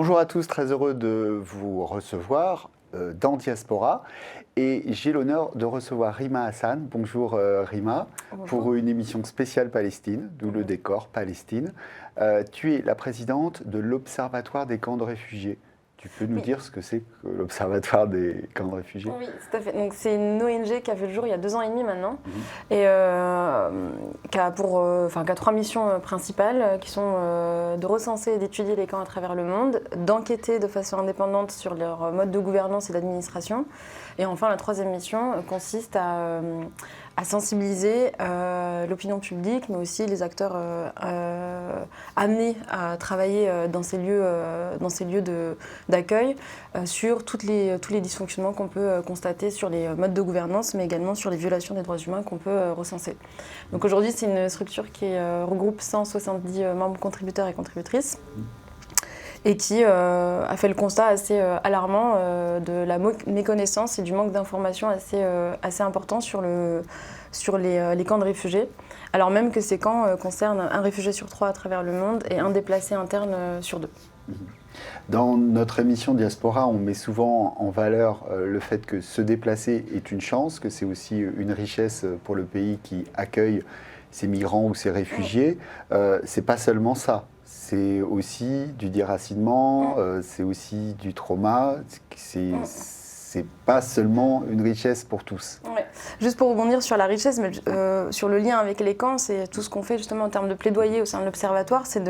Bonjour à tous, très heureux de vous recevoir dans Diaspora. Et j'ai l'honneur de recevoir Rima Hassan. Bonjour Rima, Bonjour. pour une émission spéciale Palestine, d'où le décor Palestine. Tu es la présidente de l'Observatoire des camps de réfugiés. Tu peux nous dire ce que c'est que l'Observatoire des camps de réfugiés? Oui, tout à fait. Donc, c'est une ONG qui a vu le jour il y a 2 ans et demi maintenant, et qui a qui a 3 missions principales, qui sont de recenser et d'étudier les camps à travers le monde, d'enquêter de façon indépendante sur leur mode de gouvernance et d'administration, et enfin la 3e mission consiste à sensibiliser l'opinion publique, mais aussi les acteurs amenés à travailler dans ces lieux d'accueil sur tous les dysfonctionnements qu'on peut constater sur les modes de gouvernance, mais également sur les violations des droits humains qu'on peut recenser. Donc aujourd'hui, c'est une structure qui regroupe 170 membres contributeurs et contributrices, et qui a fait le constat assez alarmant de la méconnaissance et du manque d'informations assez important sur les camps de réfugiés, alors même que ces camps concernent un réfugié sur 3 à travers le monde et un déplacé interne sur 2. Dans notre émission Diaspora, on met souvent en valeur le fait que se déplacer est une chance, que c'est aussi une richesse pour le pays qui accueille ces migrants ou ces réfugiés. C'est pas seulement ça. C'est aussi du déracinement, c'est aussi du trauma, c'est pas seulement une richesse pour tous. Ouais. Juste pour rebondir sur la richesse, mais sur le lien avec les camps, c'est tout ce qu'on fait justement en termes de plaidoyer au sein de l'Observatoire, c'est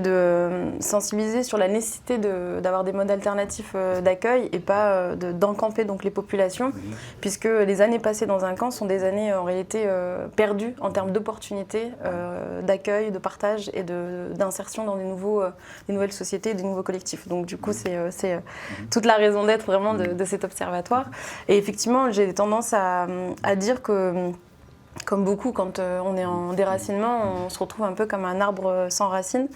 de sensibiliser sur la nécessité d'avoir des modes alternatifs d'accueil et pas d'encamper donc les populations, puisque les années passées dans un camp sont des années en réalité perdues en termes d'opportunités d'accueil, de partage et d'insertion dans des nouvelles sociétés, des nouveaux collectifs. Donc du coup, c'est toute la raison d'être vraiment de cet observatoire. Et effectivement, j'ai tendance à dire que, comme beaucoup, quand on est en déracinement, on se retrouve un peu comme un arbre sans racines.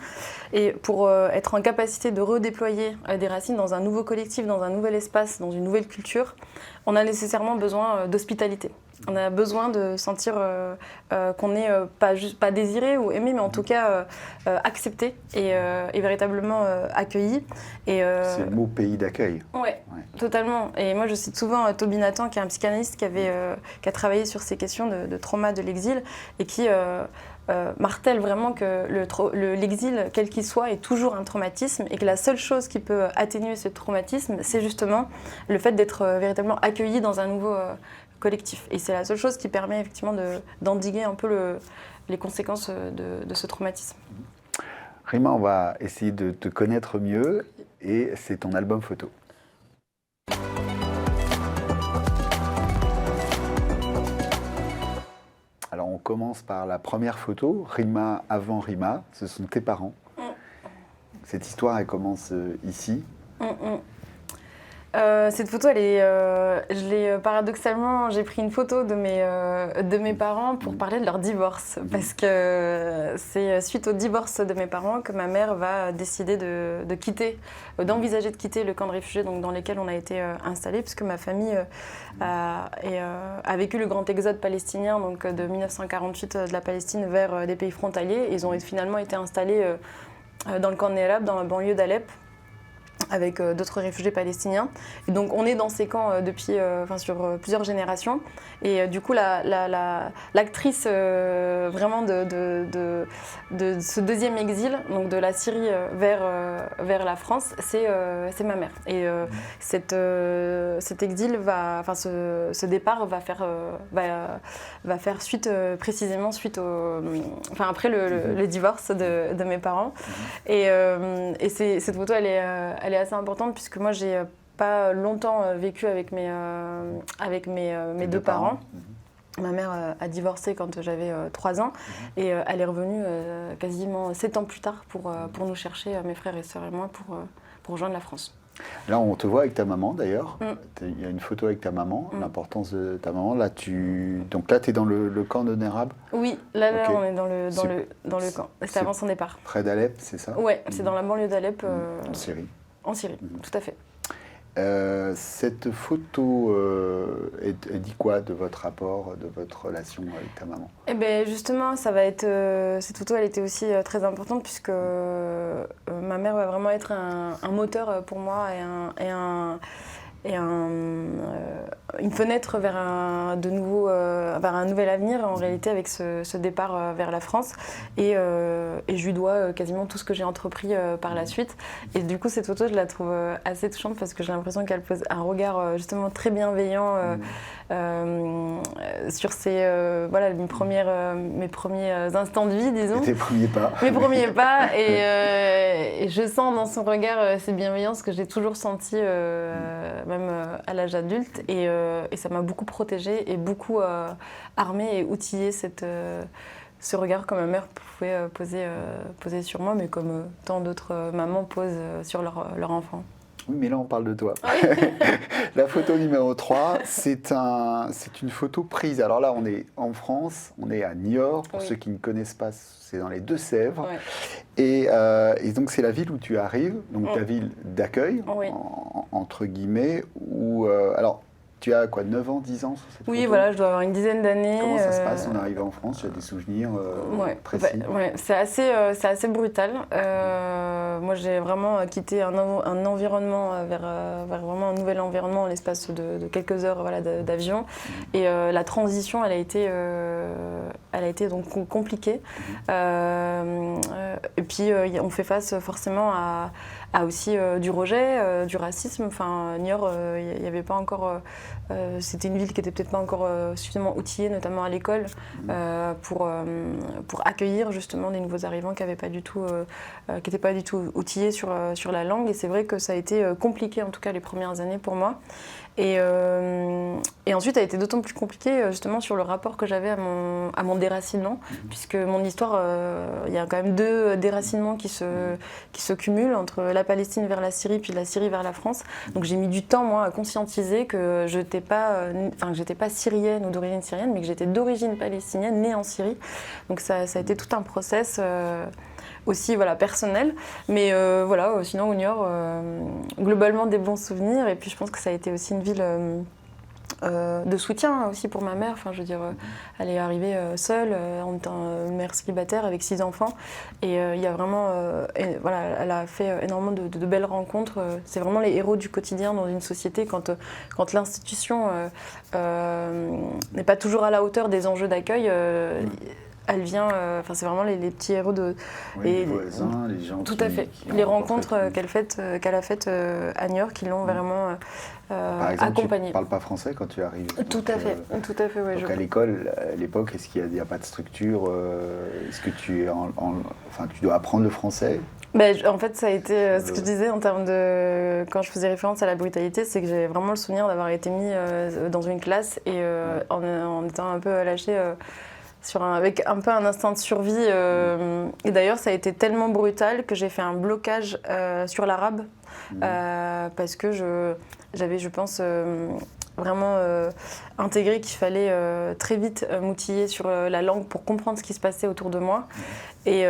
Et pour être en capacité de redéployer des racines dans un nouveau collectif, dans un nouvel espace, dans une nouvelle culture, on a nécessairement besoin d'hospitalité. On a besoin de sentir qu'on n'est pas désiré ou aimé, mais en tout cas accepté et véritablement accueilli. C'est le mot pays d'accueil. Ouais, totalement. Et moi, je cite souvent Toby Nathan, qui est un psychanalyste qui a travaillé sur ces questions de trauma de l'exil et qui martèle vraiment que l'exil, quel qu'il soit, est toujours un traumatisme et que la seule chose qui peut atténuer ce traumatisme, c'est justement le fait d'être véritablement accueilli dans un nouveau collectif. Et c'est la seule chose qui permet effectivement d'endiguer un peu les conséquences de ce traumatisme. Rima, on va essayer de te connaître mieux et c'est ton album photo. Alors on commence par la première photo, Rima avant Rima, ce sont tes parents. Cette histoire, elle commence ici. Cette photo, paradoxalement, j'ai pris une photo de mes parents pour parler de leur divorce, parce que c'est suite au divorce de mes parents que ma mère va décider d'envisager de quitter le camp de réfugiés dans lequel on a été installés, puisque ma famille a vécu le grand exode palestinien, donc de 1948 de la Palestine vers des pays frontaliers. Ils ont finalement été installés dans le camp de Nerab, dans la banlieue d'Alep, avec d'autres réfugiés palestiniens. Et donc on est dans ces camps sur plusieurs générations. Et du coup, l'actrice vraiment de ce deuxième exil, donc de la Syrie vers la France, c'est ma mère. Et cet exil ce départ va faire suite précisément après le divorce de mes parents. Et cette photo, elle est assez importante, puisque moi j'ai pas longtemps vécu avec mes 2 parents. Ma mère a divorcé quand j'avais 3 ans et elle est revenue quasiment 7 ans plus tard pour nous chercher, mes frères et sœurs et moi, pour rejoindre la France. Là, on te voit avec ta maman d'ailleurs. Il y a une photo avec ta maman, l'importance de ta maman. Donc là, tu es dans le camp de Nerab? Oui, là okay. On est dans le camp. C'était avant son départ. Près d'Alep, c'est ça? Ouais, c'est dans la banlieue d'Alep. En Syrie. En Syrie, tout à fait. Cette photo, elle dit quoi de votre rapport, de votre relation avec ta maman? Eh bien justement, ça va être, cette photo, elle était aussi très importante puisque ma mère va vraiment être un moteur pour moi une fenêtre vers vers un nouvel avenir en réalité avec ce départ vers la France et je lui dois quasiment tout ce que j'ai entrepris par la suite et du coup cette photo je la trouve assez touchante parce que j'ai l'impression qu'elle pose un regard justement très bienveillant sur voilà, mes premiers instants de vie, disons. Et tes premiers pas. Mes premiers pas et je sens dans son regard cette bienveillance que j'ai toujours sentie même à l'âge adulte et ça m'a beaucoup protégée et beaucoup armée et outillée ce regard que ma mère pouvait poser sur moi mais comme tant d'autres mamans posent sur leur enfant. Oui, mais là, on parle de toi. La photo numéro 3, c'est une photo prise. Alors là, on est en France, on est à Niort. Pour ceux qui ne connaissent pas, c'est dans les Deux-Sèvres. Ouais. Et donc, c'est la ville où tu arrives, donc ta ville d'accueil, Oui. entre guillemets. Alors, tu as quoi, 9 ans, 10 ans sur cette photo? Oui, voilà, je dois avoir une dizaine d'années. Comment ça se passe en arrivant en France? Tu as des souvenirs précis? Ouais, c'est assez brutal. Moi, j'ai vraiment quitté un environnement vers vraiment un nouvel environnement en l'espace de quelques heures voilà, d'avion. Et la transition, elle a été donc compliquée. Et puis, on fait face forcément à aussi du rejet, du racisme. Enfin, Niort, il n'y avait pas encore... c'était une ville qui n'était peut-être pas encore suffisamment outillée, notamment à l'école, pour accueillir justement des nouveaux arrivants qui n'étaient pas du tout outillés sur la langue. Et c'est vrai que ça a été compliqué, en tout cas les premières années pour moi. Et ensuite, ça a été d'autant plus compliqué justement sur le rapport que j'avais à mon déracinement, puisque mon histoire, il y a quand même 2 déracinements qui se cumulent entre la Palestine vers la Syrie, puis la Syrie vers la France. Donc j'ai mis du temps, moi, à conscientiser que je n'étais pas syrienne ou d'origine syrienne, mais que j'étais d'origine palestinienne, née en Syrie. Donc ça a été tout un process aussi voilà, personnel. Mais voilà, sinon au Niort, globalement des bons souvenirs. Et puis je pense que ça a été aussi une ville de soutien aussi pour ma mère. Enfin, je veux dire, elle est arrivée seule, en étant une mère célibataire avec 6 enfants. Et il y a vraiment, voilà, elle a fait énormément de belles rencontres. C'est vraiment les héros du quotidien dans une société quand l'institution n'est pas toujours à la hauteur des enjeux d'accueil. Elle vient, c'est vraiment les petits héros les voisins, les gens. Tout à fait. Les rencontres qu'elle a faites à Niort qui l'ont vraiment par exemple, accompagnée. Tu ne parles pas français quand tu arrives. Tout à fait. Ouais, donc à l'école, à l'époque, est-ce qu'il n'y a pas de structure? Est-ce que tu dois apprendre le français? En fait, ça a été ce que je disais en termes de... Quand je faisais référence à la brutalité, c'est que j'ai vraiment le souvenir d'avoir été mis dans une classe et en étant un peu lâchée... avec un peu un instinct de survie. Et d'ailleurs, ça a été tellement brutal que j'ai fait un blocage sur l'arabe parce que j'avais, je pense, vraiment intégré qu'il fallait très vite m'outiller sur la langue pour comprendre ce qui se passait autour de moi et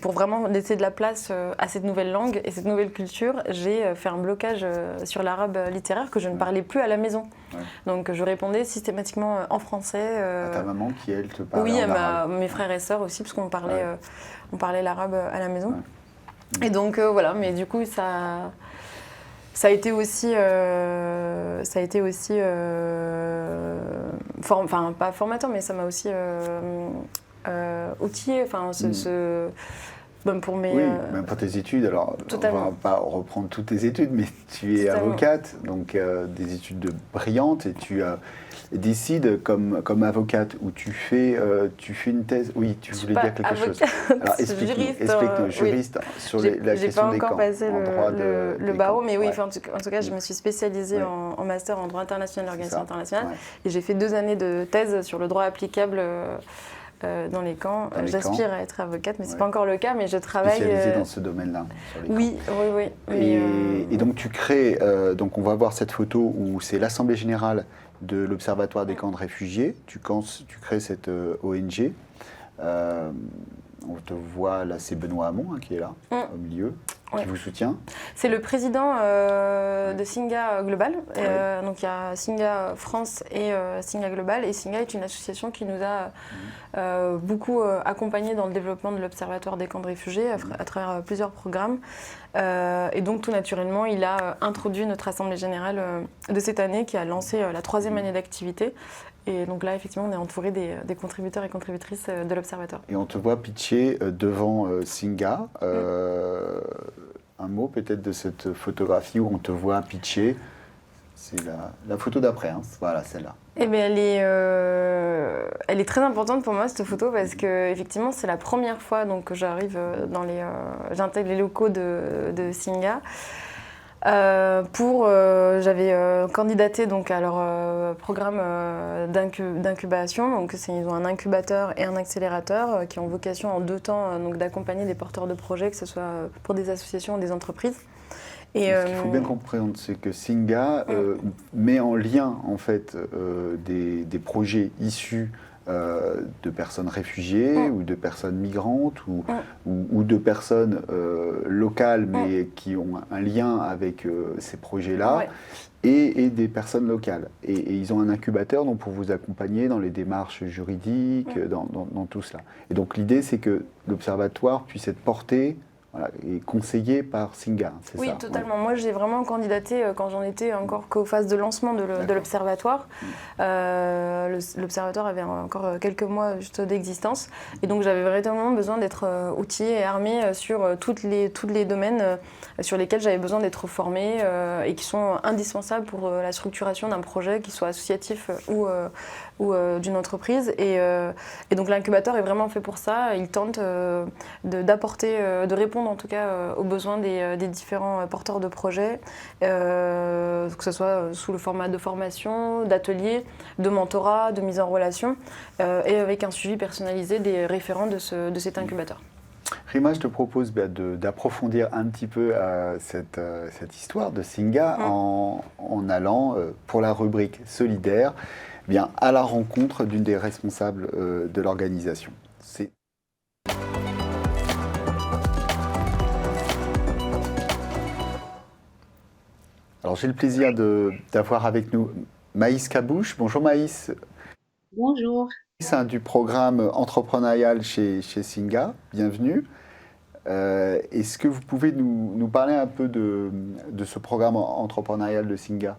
pour vraiment laisser de la place à cette nouvelle langue et cette nouvelle culture, j'ai fait un blocage sur l'arabe littéraire que je ne parlais plus à la maison. Ouais. Donc je répondais systématiquement en français. À ta maman qui, elle, te parlait en arabe. Mes frères et sœurs aussi, parce qu'on parlait, on parlait l'arabe à la maison. Ouais. Et donc voilà, mais du coup ça a été aussi, pas formateur, mais ça m'a aussi outillé. Pour mes, même pour tes études. Alors, totalement. On ne va pas reprendre toutes tes études, mais tu es avocate, donc des études brillantes, et tu décides comme avocate où tu fais une thèse. Oui, tu voulais dire quelque chose. Alors explique-nous, juriste sur la question des camps. J'ai pas encore passé le barreau, mais oui, ouais. en tout cas, je me suis spécialisée en master en droit international et organisation internationale, et j'ai fait 2 années de thèse sur le droit applicable dans les camps. J'aspire à être avocate, mais c'est pas encore le cas, mais je travaille... Spécialisée dans ce domaine-là, sur les camps. Oui. Et donc tu crées, donc on va voir cette photo où c'est l'Assemblée Générale de l'Observatoire des camps de réfugiés. Tu crées cette ONG. On te voit là, c'est Benoît Hamon qui est là, au milieu, qui vous soutient. C'est le président de Singa Global. Ouais. Donc il y a Singa France et Singa Global. Et Singa est une association qui nous a beaucoup accompagnés dans le développement de l'Observatoire des camps de réfugiés à travers plusieurs programmes. Et donc tout naturellement, il a introduit notre Assemblée Générale de cette année qui a lancé la 3e année d'activité. Et donc là, effectivement, on est entouré des contributeurs et contributrices de l'Observatoire. Et on te voit pitcher devant Singa. Un mot peut-être de cette photographie où on te voit pitcher. C'est la photo d'après, hein. Voilà celle-là. Eh bien, elle est très importante pour moi cette photo parce que effectivement c'est la première fois donc, que j'arrive j'intègre les locaux de Singa. J'avais candidaté donc à leur programme d'incubation. Donc ils ont un incubateur et un accélérateur qui ont vocation en 2 temps donc d'accompagner des porteurs de projets, que ce soit pour des associations ou des entreprises. Et ce qu'il faut bien comprendre, c'est que Singa met en lien en fait des projets issus de personnes réfugiées ou de personnes migrantes ou de personnes locales mais qui ont un lien avec ces projets-là et des personnes locales. Et ils ont un incubateur donc, pour vous accompagner dans les démarches juridiques, dans tout cela. Et donc l'idée c'est que l'observatoire puisse être porté et conseillé par Singa, c'est ça? Oui, totalement. Moi, j'ai vraiment candidaté quand j'en étais encore qu'aux phases de lancement de l'Observatoire. L'Observatoire avait encore quelques mois juste d'existence. Et donc, j'avais véritablement besoin d'être outillée et armée sur tous les domaines sur lesquels j'avais besoin d'être formée et qui sont indispensables pour la structuration d'un projet, qu'il soit associatif ou d'une entreprise. Et donc, l'incubateur est vraiment fait pour ça. Il tente d'apporter, de répondre en tout cas aux besoins des différents porteurs de projets, que ce soit sous le format de formation, d'ateliers, de mentorat, de mise en relation, et avec un suivi personnalisé des référents de cet incubateur. Rima, je te propose d'approfondir un petit peu cette histoire de Singa en allant, pour la rubrique solidaire, à la rencontre d'une des responsables de l'organisation. Alors j'ai le plaisir d'avoir avec nous Maïs Kabouche. Bonjour Maïs. Bonjour. C'est du programme entrepreneurial chez Singa. Bienvenue. Est-ce que vous pouvez nous parler un peu de ce programme entrepreneurial de Singa?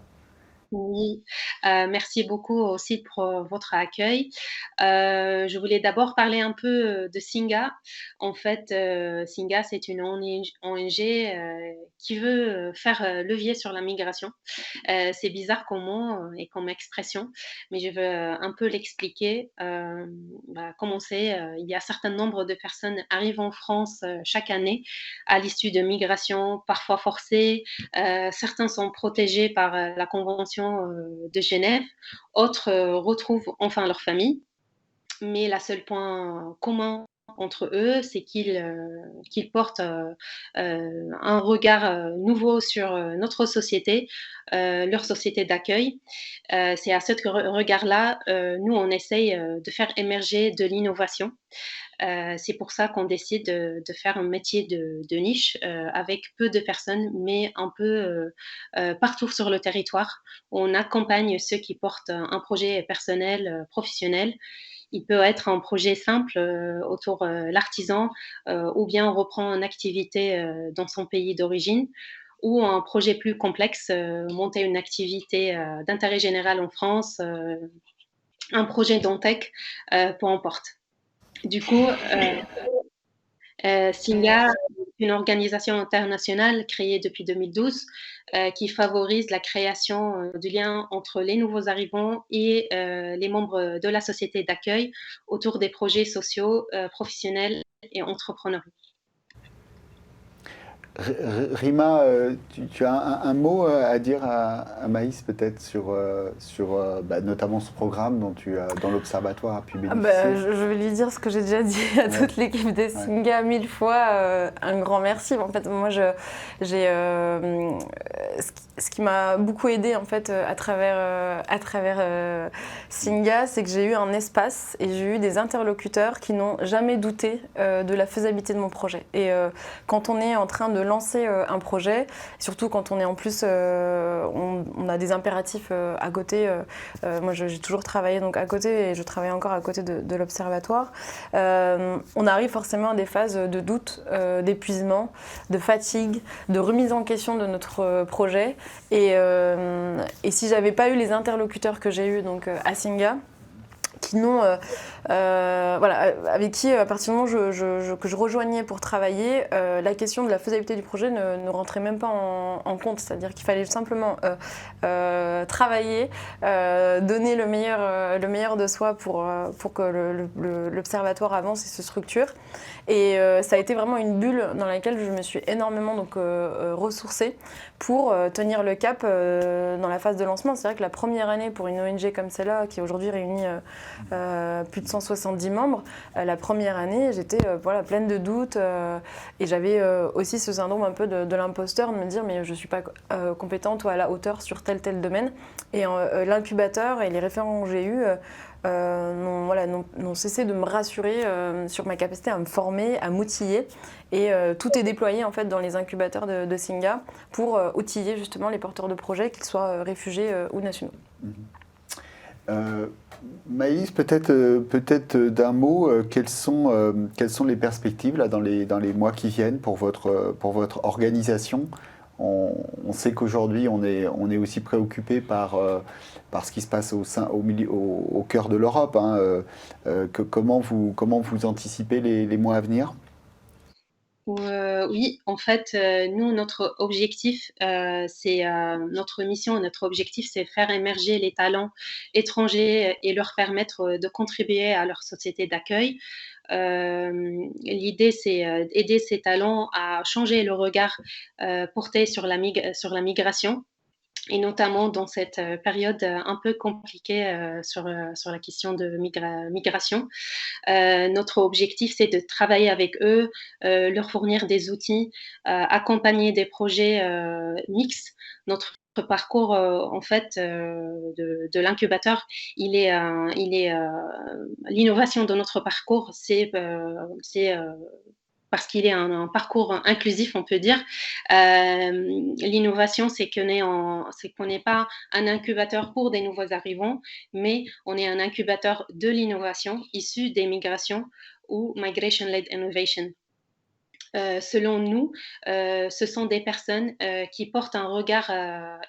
Oui, merci beaucoup aussi pour votre accueil. Je voulais d'abord parler un peu de Singa. En fait, Singa, c'est une ONG qui veut faire levier sur la migration. C'est bizarre comme mot et comme expression, mais je veux un peu l'expliquer. Comment c'est, il y a un certain nombre de personnes arrivent en France chaque année à l'issue de migrations parfois forcées. Certains sont protégés par la Convention de Genève, autres retrouvent enfin leur famille, mais le seul point commun entre eux, c'est qu'ils portent un regard nouveau sur notre société, leur société d'accueil. C'est à ce regard-là, nous, on essaye de faire émerger de l'innovation. C'est pour ça qu'on décide de faire un métier de niche avec peu de personnes, mais un peu partout sur le territoire. On accompagne ceux qui portent un projet personnel, professionnel. Il peut être un projet simple autour de l'artisan ou bien on reprend une activité dans son pays d'origine ou un projet plus complexe, monter une activité d'intérêt général en France, un projet d'Antech, peu importe. Du coup, Singa est une organisation internationale créée depuis 2012 qui favorise la création du lien entre les nouveaux arrivants et les membres de la société d'accueil autour des projets sociaux, professionnels et entrepreneuriaux. Rima, tu as un mot à dire à Maïs peut-être sur notamment ce programme dont l'Observatoire a pu bénéficier? Je vais lui dire ce que j'ai déjà dit à toute l'équipe de Singa 1000 fois, un grand merci. En fait, moi, ce ce qui m'a beaucoup aidée en fait à travers Singa, c'est que j'ai eu un espace et j'ai eu des interlocuteurs qui n'ont jamais douté de la faisabilité de mon projet. Et quand on est en train de lancer un projet, surtout quand on est en plus, on a des impératifs à côté. Moi, j'ai toujours travaillé donc à côté et je travaille encore à côté de l'observatoire. On arrive forcément à des phases de doute, d'épuisement, de fatigue, de remise en question de notre projet. Et si j'avais pas eu les interlocuteurs que j'ai eus donc à Singa, qui n'ont, voilà, avec qui, à partir du moment que je rejoignais pour travailler, la question de la faisabilité du projet ne rentrait même pas en compte. C'est-à-dire qu'il fallait simplement travailler, donner le meilleur de soi pour que l'observatoire avance et se structure. Et ça a été vraiment une bulle dans laquelle je me suis énormément donc, ressourcée pour tenir le cap dans la phase de lancement. C'est vrai que la première année pour une ONG comme celle-là, qui aujourd'hui réunit plus de 170 membres, la première année, j'étais voilà, pleine de doutes et j'avais aussi ce syndrome un peu de l'imposteur, de me dire mais je ne suis pas compétente ou à la hauteur sur tel domaine. Et l'incubateur et les référents que j'ai eus n'ont cessé de me rassurer sur ma capacité à me former, à m'outiller. Et tout est déployé en fait dans les incubateurs de Singa pour outiller justement les porteurs de projets, qu'ils soient réfugiés ou nationaux. Maïs, peut-être d'un mot, quelles sont les perspectives là, dans les mois qui viennent pour votre organisation? On sait qu'aujourd'hui, on est aussi préoccupé par ce qui se passe au cœur de l'Europe. Hein, comment vous anticipez les mois à venir? Oui, en fait, nous, notre objectif, notre mission, notre objectif, c'est faire émerger les talents étrangers et leur permettre de contribuer à leur société d'accueil. L'idée, c'est aider ces talents à changer le regard porté sur la migration. Et notamment dans cette période un peu compliquée sur la question de migration. Notre objectif, c'est de travailler avec eux, leur fournir des outils, accompagner des projets mixtes. Notre parcours, en fait, de l'incubateur, l'innovation de notre parcours, c'est parce qu'il est un parcours inclusif, on peut dire. L'innovation, c'est qu'on n'est pas un incubateur pour des nouveaux arrivants, mais on est un incubateur de l'innovation issue des migrations ou Migration-Led Innovation. Selon nous, ce sont des personnes qui portent un regard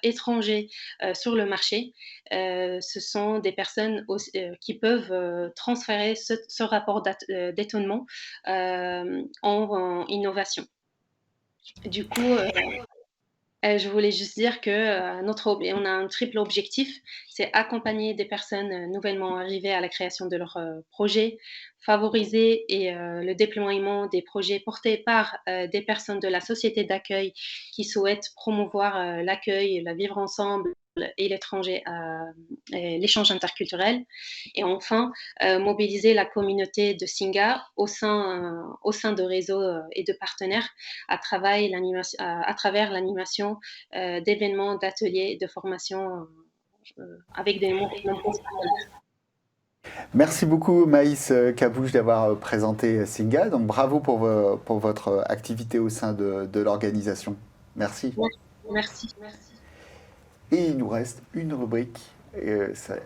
étranger sur le marché. Ce sont des personnes qui peuvent transférer ce rapport d'étonnement en innovation. Du coup, je voulais juste dire que on a un triple objectif, c'est accompagner des personnes nouvellement arrivées à la création de leur projet, favoriser le déploiement des projets portés par des personnes de la société d'accueil qui souhaitent promouvoir l'accueil, la vivre ensemble et l'étranger, l'échange interculturel. Et enfin, mobiliser la communauté de Singa au sein de réseaux et de partenaires à travers l'animation d'événements, d'ateliers, de formation avec des nombreux partenaires. Merci beaucoup Maïs Kabouche d'avoir présenté Singa. Donc bravo pour votre activité au sein de l'organisation. Merci. Merci. Et il nous reste une rubrique,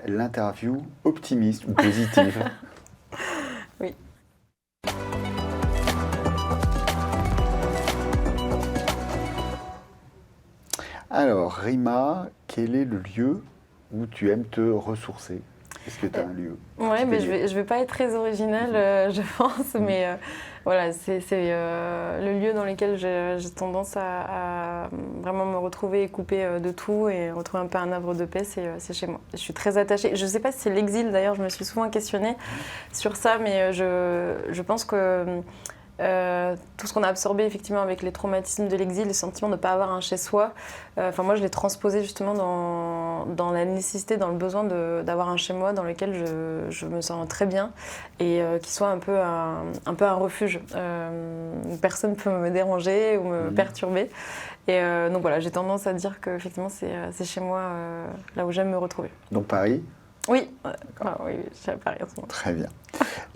l'interview optimiste ou positive. Oui. Alors Rima, quel est le lieu où tu aimes te ressourcer? Est-ce que tu as un lieu? Oui, mais je vais pas être très originale, je pense, mais voilà, c'est le lieu dans lequel j'ai tendance à vraiment me retrouver et couper de tout et retrouver un peu un havre de paix, c'est chez moi. Je suis très attachée. Je ne sais pas si c'est l'exil, d'ailleurs, je me suis souvent questionnée sur ça, mais je pense que tout ce qu'on a absorbé effectivement avec les traumatismes de l'exil, le sentiment de ne pas avoir un chez-soi. Moi, je l'ai transposé justement dans la nécessité, dans le besoin d'avoir un chez-moi dans lequel je me sens très bien et qui soit un peu un refuge. Personne ne peut me déranger ou me perturber. Et donc voilà, j'ai tendance à dire que effectivement c'est chez moi là où j'aime me retrouver. Donc Paris ? Oui, oui, je suis à Paris en ce moment. Très bien.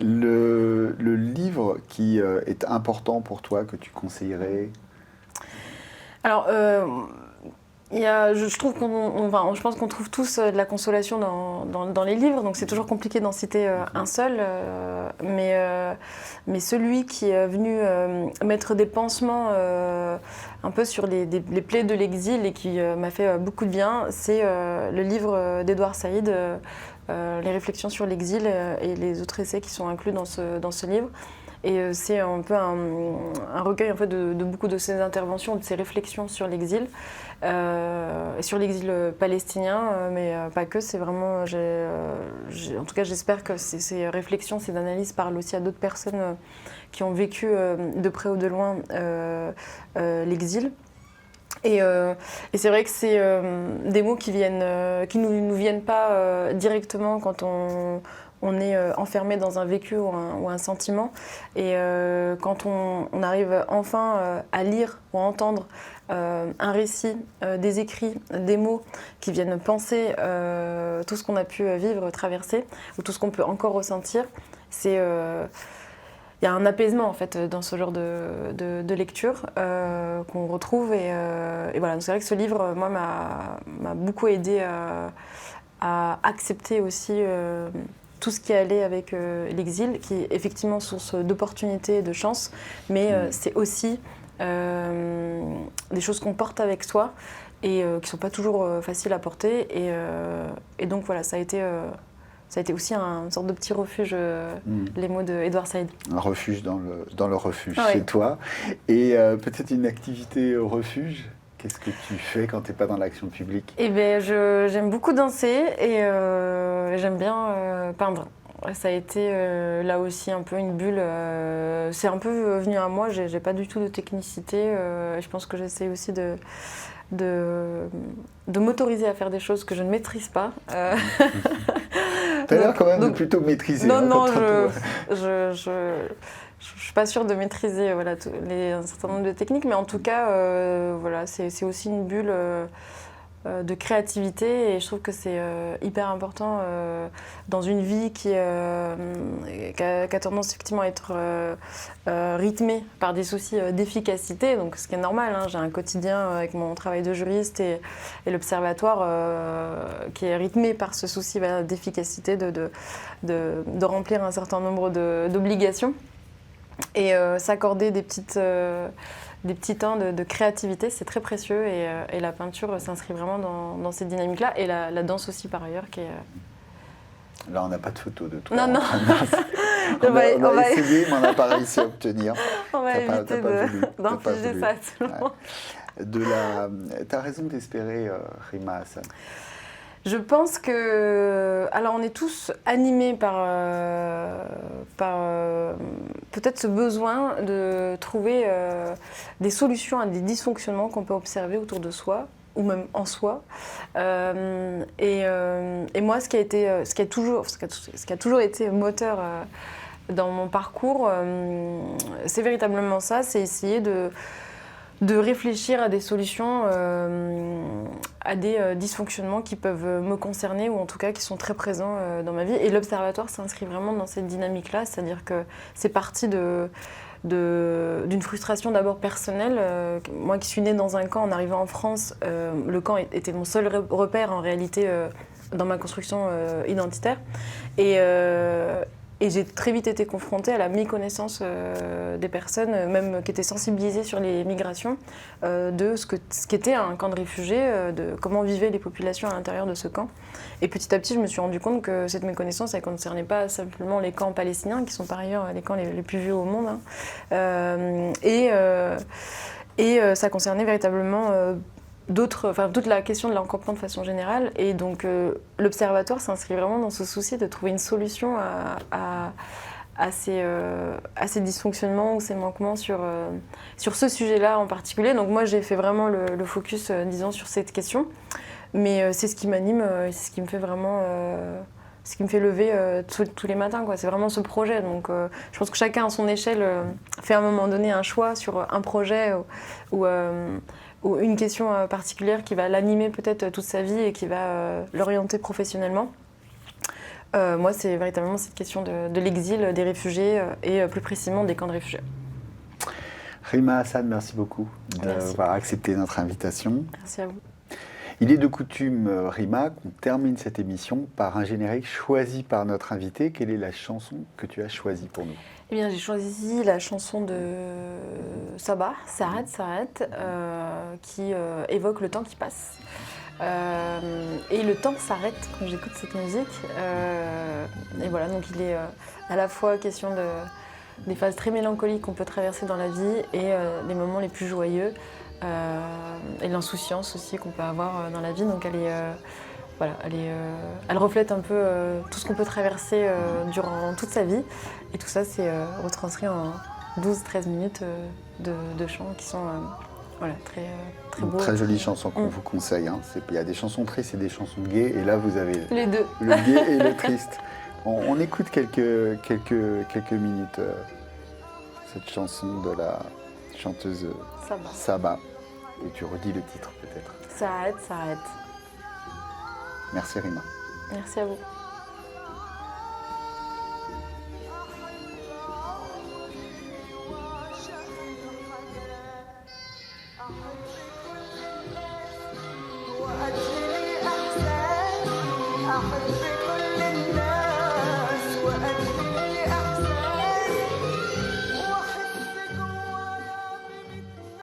Le livre qui est important pour toi, que tu conseillerais ? Alors, je pense qu'on trouve tous de la consolation dans les livres, donc c'est toujours compliqué d'en citer un seul. Mais celui qui est venu mettre des pansements un peu sur les plaies de l'exil et qui m'a fait beaucoup de bien, c'est le livre d'Edouard Saïd, Les réflexions sur l'exil et les autres essais qui sont inclus dans ce livre. Et c'est un peu un recueil en fait, de beaucoup de ses interventions, de ses réflexions sur l'exil, et sur l'exil palestinien, mais pas que. C'est vraiment, en tout cas, j'espère que ces réflexions, ces analyses parlent aussi à d'autres personnes qui ont vécu de près ou de loin l'exil. Et c'est vrai que c'est des mots qui nous viennent pas directement quand on est enfermé dans un vécu ou un sentiment. Et quand on arrive enfin à lire ou à entendre un récit, des écrits, des mots qui viennent penser tout ce qu'on a pu vivre, traverser, ou tout ce qu'on peut encore ressentir, il y a un apaisement en fait dans ce genre de lecture qu'on retrouve. Et voilà, donc c'est vrai que ce livre, moi, m'a beaucoup aidé à accepter aussi tout ce qui allait avec l'exil, qui est effectivement source d'opportunités et de chance, mais c'est aussi des choses qu'on porte avec soi et qui ne sont pas toujours faciles à porter. Et donc voilà, ça a été aussi une sorte de petit refuge, les mots d'Edouard Saïd. Un refuge dans le refuge chez toi. Et peut-être une activité au refuge ? Qu'est-ce que tu fais quand tu n'es pas dans l'action publique ? Eh bien, j'aime beaucoup danser et j'aime bien peindre. Ça a été là aussi un peu une bulle. C'est un peu venu à moi, j'ai pas du tout de technicité. Je pense que j'essaie aussi de m'autoriser à faire des choses que je ne maîtrise pas. T'as l'air quand même de plutôt maîtriser. Non, je suis pas sûre de maîtriser un certain nombre de techniques, mais en tout cas, c'est aussi une bulle de créativité et je trouve que c'est hyper important dans une vie qui a tendance effectivement à être rythmée par des soucis d'efficacité, donc ce qui est normal, hein. J'ai un quotidien avec mon travail de juriste et l'observatoire qui est rythmé par ce souci d'efficacité, de remplir un certain nombre d'obligations et s'accorder des petits temps de créativité, c'est très précieux et la peinture s'inscrit vraiment dans cette dynamique-là et la danse aussi par ailleurs qui est... Là, on n'a pas de photo de toi. Non. on a essayé, mais on n'a pas réussi à obtenir. On va éviter d'infliger ça à tout le monde. Tu as raison d'espérer, Rima Hassan. Je pense que... Alors, on est tous animés par peut-être ce besoin de trouver des solutions à des dysfonctionnements qu'on peut observer autour de soi, ou même en soi. Et moi, ce qui a toujours été moteur dans mon parcours, c'est véritablement ça, c'est essayer de réfléchir à des solutions, à des dysfonctionnements qui peuvent me concerner ou en tout cas qui sont très présents dans ma vie. Et l'Observatoire s'inscrit vraiment dans cette dynamique-là, c'est-à-dire que c'est parti d'une frustration d'abord personnelle. Moi qui suis née dans un camp en arrivant en France, le camp était mon seul repère en réalité dans ma construction identitaire. Et j'ai très vite été confrontée à la méconnaissance des personnes, même qui étaient sensibilisées sur les migrations, de ce qu'était un camp de réfugiés, de comment vivaient les populations à l'intérieur de ce camp. Et petit à petit, je me suis rendu compte que cette méconnaissance, elle ne concernait pas simplement les camps palestiniens, qui sont par ailleurs les camps les plus vieux au monde, hein. Et ça concernait véritablement... toute la question de l'encombrement de façon générale. Et donc l'Observatoire s'inscrit vraiment dans ce souci de trouver une solution à ces dysfonctionnements ou ces manquements sur ce sujet-là en particulier. Donc moi, j'ai fait vraiment le focus, disons, sur cette question. Mais c'est ce qui m'anime, c'est ce qui me fait vraiment... ce qui me fait lever tous les matins, quoi. C'est vraiment ce projet. Donc je pense que chacun à son échelle fait à un moment donné un choix sur un projet ou une question particulière qui va l'animer peut-être toute sa vie et qui va l'orienter professionnellement. Moi, c'est véritablement cette question de l'exil, des réfugiés et plus précisément des camps de réfugiés. Rima Hassan, merci beaucoup d'avoir accepté notre invitation. Merci à vous. Il est de coutume, Rima, qu'on termine cette émission par un générique choisi par notre invité. Quelle est la chanson que tu as choisie pour nous ? Eh bien, j'ai choisi la chanson de Sabah, S'arrête, s'arrête, qui évoque le temps qui passe. Et le temps s'arrête quand j'écoute cette musique. Et voilà, donc il est à la fois question des phases très mélancoliques qu'on peut traverser dans la vie et des moments les plus joyeux. Et l'insouciance aussi qu'on peut avoir dans la vie. Donc elle reflète un peu tout ce qu'on peut traverser durant toute sa vie. Et tout ça, c'est retranscrit en 12-13 minutes de chants qui sont très, très beaux. Très jolie chanson qu'on vous conseille. Hein. Il y a des chansons tristes et des chansons gaies. Et là, vous avez les deux. Le gai et le triste. On écoute quelques minutes cette chanson de la chanteuse Sabah. Et tu redis le titre peut-être. S'arrête, s'arrête. Merci Rima. Merci à vous. وأجلي أحزان أحزان